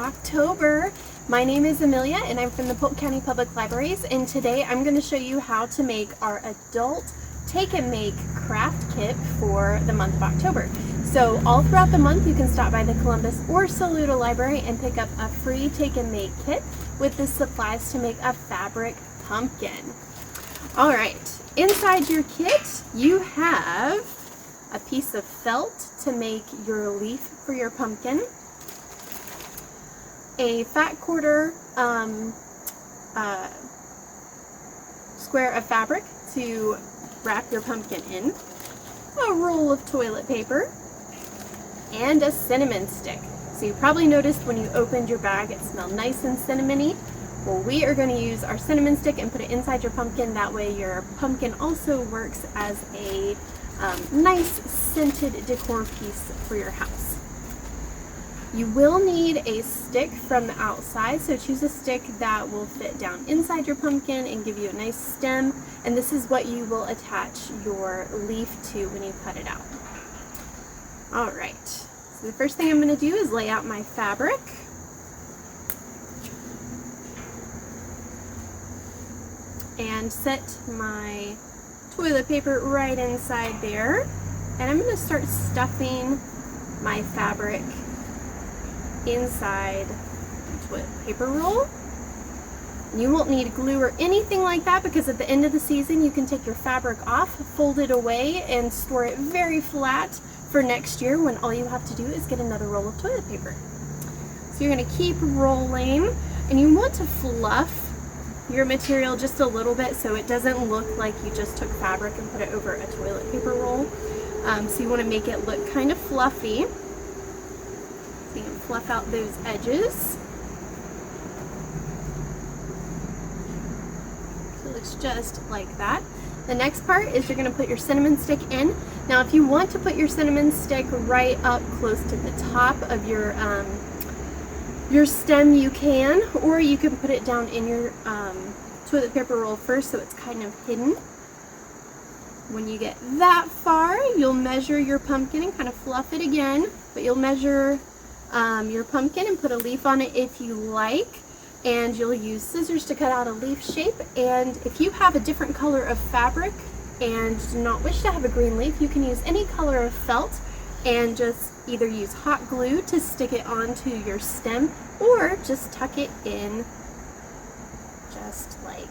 October. My name is Amelia and I'm from the Polk County Public Libraries, and today I'm going to show you how to make our adult take and make craft kit for the month of October. So all throughout the month you can stop by the Columbus or Saluda Library and pick up a free take and make kit with the supplies to make a fabric pumpkin. Alright, inside your kit you have a piece of felt to make your leaf for your pumpkin, a fat quarter square of fabric to wrap your pumpkin in, a roll of toilet paper, and a cinnamon stick. So you probably noticed when you opened your bag it smelled nice and cinnamony. Well, we are going to use our cinnamon stick and put it inside your pumpkin. That way your pumpkin also works as a nice scented decor piece for your house. You will need a stick from the outside, so choose a stick that will fit down inside your pumpkin and give you a nice stem, and this is what you will attach your leaf to when you cut it out. Alright, so the first thing I'm going to do is lay out my fabric. And set my toilet paper right inside there, and I'm going to start stuffing my fabric inside the toilet paper roll. You won't need glue or anything like that, because at the end of the season you can take your fabric off, fold it away, and store it very flat for next year when all you have to do is get another roll of toilet paper. So you're going to keep rolling, and you want to fluff your material just a little bit so it doesn't look like you just took fabric and put it over a toilet paper roll. So you want to make it look kind of fluffy. So you can fluff out those edges. So it looks just like that. The next part is you're going to put your cinnamon stick in. Now if you want to put your cinnamon stick right up close to the top of your stem, you can, or you can put it down in your toilet paper roll first so it's kind of hidden. When you get that far, you'll measure your pumpkin and kind of fluff it again, but you'll measure your pumpkin and put a leaf on it if you like, and you'll use scissors to cut out a leaf shape. And if you have a different color of fabric and do not wish to have a green leaf, you can use any color of felt and just either use hot glue to stick it onto your stem or just tuck it in just like